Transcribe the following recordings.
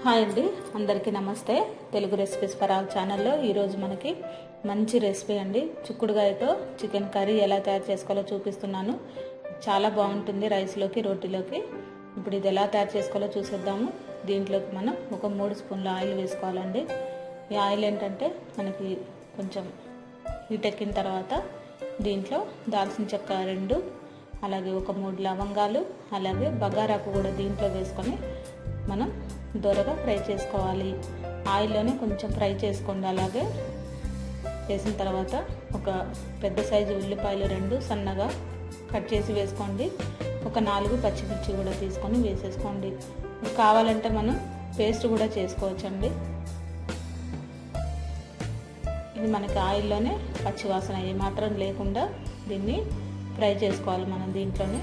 Hi అండి, అందరికీ నమస్తే. తెలుగు రెసిపీస్ ఫర్ ఆల్ ఛానల్లో ఈరోజు మనకి మంచి రెసిపీ అండి. చిక్కుడుగాయతో చికెన్ కర్రీ ఎలా తయారు చేసుకోవాలో చూపిస్తున్నాను. చాలా బాగుంటుంది రైస్లోకి, రోటీలోకి. ఇప్పుడు ఇది ఎలా తయారు చేసుకోవాలో చూసేద్దాము. దీంట్లోకి మనం ఒక 3 స్పూన్ల ఆయిల్ వేసుకోవాలండి. ఈ ఆయిల్ ఏంటంటే మనకి కొంచెం హీట్ ఎక్కిన తర్వాత దీంట్లో దాల్చిన చెక్క 2, అలాగే ఒక 3 లవంగాలు, అలాగే బగారాకు కూడా దీంట్లో వేసుకొని మనం దోరగా ఫ్రై చేసుకోవాలి. ఆయిల్లోనే కొంచెం ఫ్రై చేసుకోండి. అలాగే వేసిన తర్వాత ఒక పెద్ద సైజు ఉల్లిపాయలు 2 సన్నగా కట్ చేసి వేసుకోండి. ఒక 4 పచ్చిమిర్చి కూడా తీసుకొని వేసేసుకోండి. కావాలంటే మనం పేస్ట్ కూడా చేసుకోవచ్చండి. ఇది మనకి ఆయిల్లోనే పచ్చివాసన ఏమాత్రం లేకుండా దీన్ని ఫ్రై చేసుకోవాలి. మనం దీంట్లోనే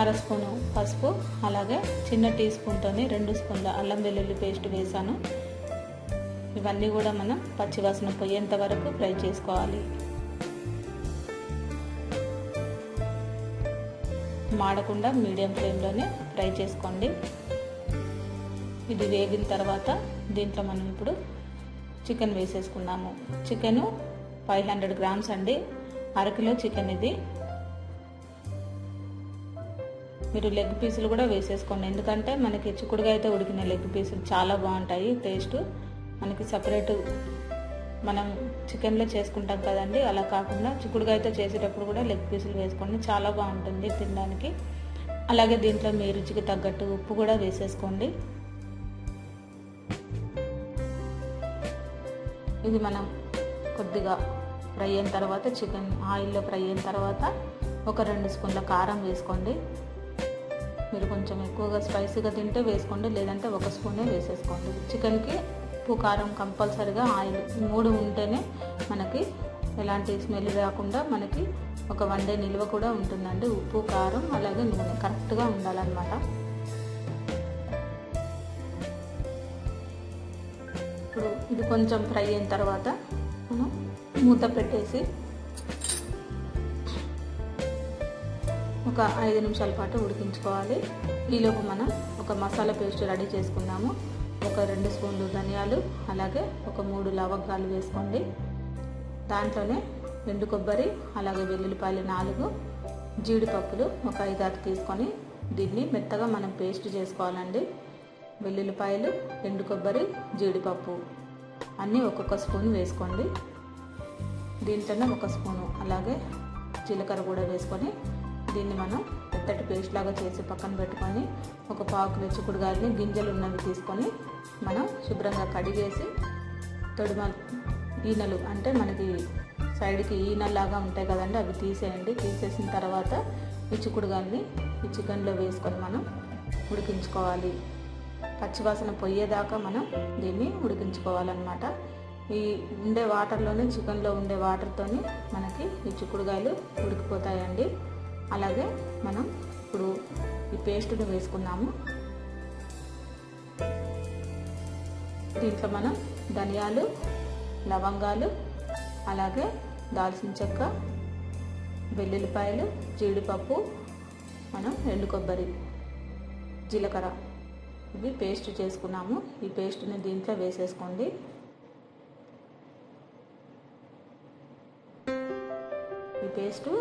1/2 స్పూను పసుపు, అలాగే చిన్న టీ స్పూన్తోనే 2 స్పూన్ల అల్లం వెల్లుల్లి పేస్ట్ వేసాను. ఇవన్నీ కూడా మనం పచ్చివాసన పోయేంత వరకు ఫ్రై చేసుకోవాలి. మాడకుండా మీడియం ఫ్లేమ్లోనే ఫ్రై చేసుకోండి. ఇది వేగిన తర్వాత దీంట్లో మనం ఇప్పుడు చికెన్ వేసేసుకున్నాము. చికెను 500 గ్రామ్స్ అండి, 1/2 కిలో చికెన్ ఇది. మీరు లెగ్ పీసులు కూడా వేసేసుకోండి, ఎందుకంటే మనకి చిక్కుడుగాయతో ఉడికిన లెగ్ పీసులు చాలా బాగుంటాయి. టేస్ట్ మనకి సపరేట్ మనం చికెన్లో చేసుకుంటాం కదండి, అలా కాకుండా చిక్కుడుగాయతో చేసేటప్పుడు కూడా లెగ్ పీసులు వేసుకోండి, చాలా బాగుంటుంది తినడానికి. అలాగే దీంట్లో మీ రుచికి తగ్గట్టు ఉప్పు కూడా వేసేసుకోండి. ఇది మనం కొద్దిగా ఫ్రై అయిన తర్వాత, చికెన్ ఆయిల్లో ఫ్రై అయిన తర్వాత ఒక 2 స్పూన్ల కారం వేసుకోండి. మీరు కొంచెం ఎక్కువగా స్పైసీగా తింటే వేసుకోండి, లేదంటే 1 స్పూనే వేసేసుకోండి. చికెన్కి ఉప్పు, కారం కంపల్సరిగా, ఆయిల్ 3 ఉంటేనే మనకి ఎలాంటి స్మెల్ రాకుండా మనకి ఒక 1 డే నిల్వ కూడా ఉంటుందండి. ఉప్పు, కారం, అలాగే నూనె కరెక్ట్గా ఉండాలన్నమాట. ఇప్పుడు ఇది కొంచెం ఫ్రై అయిన తర్వాత మనం మూత పెట్టేసి ఒక 5 నిమిషాల పాటు ఉడికించుకోవాలి. ఈలోపు మనం ఒక మసాలా పేస్ట్ రెడీ చేసుకున్నాము. ఒక 2 స్పూన్లు ధనియాలు, అలాగే ఒక 3 లవంగాలు వేసుకోండి. దాంట్లోనే ఎండు కొబ్బరి, అలాగే వెల్లుల్లిపాయలు 4, జీడిపప్పులు ఒక 5-6 తీసుకొని దీన్ని మెత్తగా మనం పేస్ట్ చేసుకోవాలండి. వెల్లుల్లిపాయలు, ఎండు కొబ్బరి, జీడిపప్పు అన్నీ ఒక్కొక్క స్పూన్ వేసుకోండి. దీంట్లోనే 1 స్పూను అలాగే జీలకర్ర కూడా వేసుకొని దీన్ని మనం మెత్తటి పేస్ట్ లాగా చేసి పక్కన పెట్టుకొని, ఒక 1/4 కిలో చిక్కుడుగాయలని గింజలు ఉన్నవి తీసుకొని మనం శుభ్రంగా కడిగేసి ఈనెలు అంటే మనకి సైడ్కి ఈనెల్లాగా ఉంటాయి కదండి, అవి తీసేయండి. తీసేసిన తర్వాత ఈ చిక్కుడుగాయలని ఈ చికెన్లో వేసుకొని మనం ఉడికించుకోవాలి. పచ్చివాసన పోయేదాకా మనం దీన్ని ఉడికించుకోవాలన్నమాట. ఈ ఉండే వాటర్లోనే, చికెన్లో ఉండే వాటర్తోని మనకి ఈ చిక్కుడుగాయలు ఉడికిపోతాయండి. అలాగే మనం ఇప్పుడు ఈ పేస్ట్ని వేసుకున్నాము. దీంట్లో మనం ధనియాలు, లవంగాలు, అలాగే దాల్చిన చెక్క, వెల్లుల్లిపాయలు, జీడిపప్పు, మనం ఎండు కొబ్బరి, జీలకర్ర ఇవి పేస్ట్ చేసుకున్నాము. ఈ పేస్ట్ని దీంట్లో వేసేసుకోండి. ఈ పేస్టు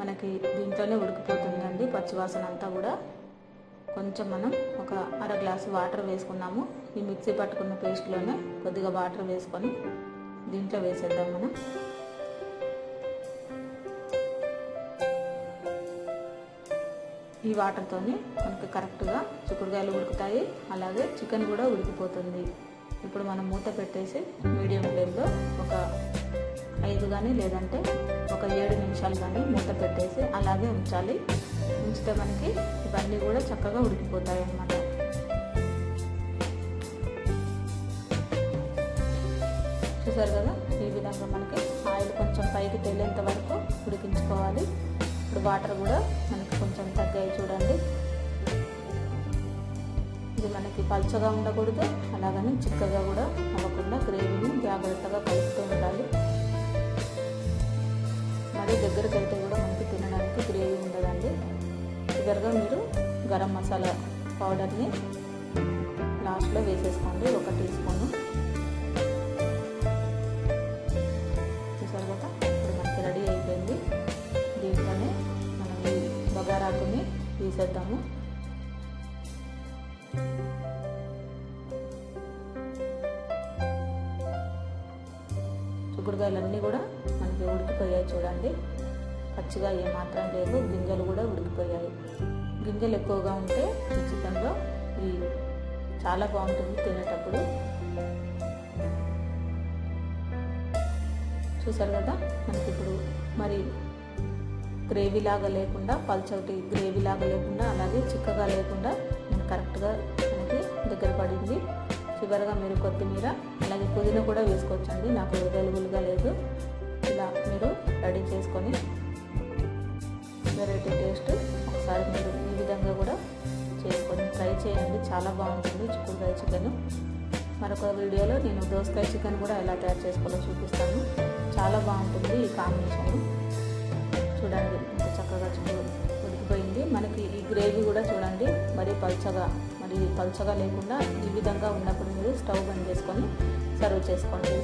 మనకి దీంట్లోనే ఉడికిపోతుందండి, పచ్చివాసన అంతా కూడా. కొంచెం మనం ఒక 1/2 గ్లాసు వాటర్ వేసుకున్నాము. ఈ మిక్సీ పట్టుకున్న పేస్ట్లోనే కొద్దిగా వాటర్ వేసుకొని దీంట్లో వేసేద్దాం మనం. ఈ వాటర్తోని మనకి కరెక్ట్గా చిక్కుడుగాయలు ఉడుకుతాయి, అలాగే చికెన్ కూడా ఉడికిపోతుంది. ఇప్పుడు మనం మూత పెట్టేసి మీడియం ఫ్లేమ్లో ఒక 5 కానీ లేదంటే ఒక 7 నిమిషాలు కానీ మూత పెట్టేసి అలాగే ఉంచాలి. ఉంచితే మనకి ఇవన్నీ కూడా చక్కగా ఉడికిపోతాయి అన్నమాట. చూసారు కదా, ఈ విధంగా మనకి ఆయిల్ కొంచెం పైకి తేలేంత వరకు ఉడికించుకోవాలి. ఇప్పుడు వాటర్ కూడా మనకి కొంచెం తగ్గాయి చూడండి. ఇది మనకి పల్చగా ఉండకూడదు, అలాగని చిక్కగా కూడా అవ్వకుండా గ్రేవీని జాగ్రత్తగా కలుపుతూ ఉండాలి. మరి దగ్గరికి అయితే కూడా మనకి తినడానికి గ్రేవీ ఉండదండి. చివరిగా మీరు గరం మసాలా పౌడర్ని లాస్ట్లో వేసేసుకోండి, 1 టీ స్పూను. చూసారు కదా, ఇప్పుడు మనకి రెడీ అయిపోయింది. దీంట్లోనే మనం ఈ బగారాకుని తీసేద్దాము. చిక్కుడుకాయలన్నీ కూడా మనకి ఉడికిపోయాయి చూడండి. పచ్చిగా ఏమాత్రం లేదు, గింజలు కూడా ఉడికిపోయాయి. గింజలు ఎక్కువగా ఉంటే ఈ చికెన్లో ఈ చాలా బాగుంటుంది తినేటప్పుడు. చూసారు కదా, మనకి ఇప్పుడు మరి గ్రేవీలాగా లేకుండా, పల్చటి గ్రేవీలాగా లేకుండా, అలాగే చిక్కగా లేకుండా మనకి కరెక్ట్గా మనకి దగ్గర పడింది. చివరిగా మీరు కొత్తిమీర అలాగే పుదీనా కూడా వేసుకోవచ్చండి, నాకు అవైలబుల్గా లేదు. ఇలా మీరు రెడీ చేసుకొని వెరైటీ టేస్ట్ ఒకసారి మీరు ఈ విధంగా కూడా చేసుకొని ట్రై చేయండి, చాలా బాగుంటుంది చిక్కుడుకాయ చికెన్. మరొక వీడియోలో నేను దోసకాయ చికెన్ కూడా ఎలా తయారు చేసుకోవాలో చూపిస్తాను. చాలా బాగుంటుంది ఈ కాంబినేషన్. చూడండి ఎంత చక్కగా ఉడికిపోయింది. మనకి ఈ గ్రేవీ కూడా చూడండి మరీ పల్చగా లేకుండా ఈ విధంగా ఉన్నప్పుడు మీరు స్టవ్ బంద్ చేసుకొని సర్వ్ చేసుకోండి.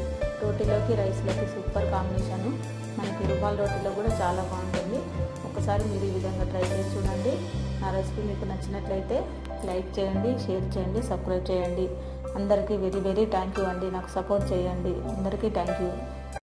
రోటీలోకి రైస్లోకి సూపర్ కాంబినేషను. మనకి రుమాల్ రోటీలో కూడా చాలా బాగుంటుంది. ఒకసారి మీరు ఈ విధంగా ట్రై చేసి చూడండి. నా రెసిపీ మీకు నచ్చినట్లయితే లైక్ చేయండి, షేర్ చేయండి, సబ్స్క్రైబ్ చేయండి. అందరికీ వెరీ వెరీ థ్యాంక్ యూ అండి. నాకు సపోర్ట్ చేయండి. అందరికీ థ్యాంక్ యూ.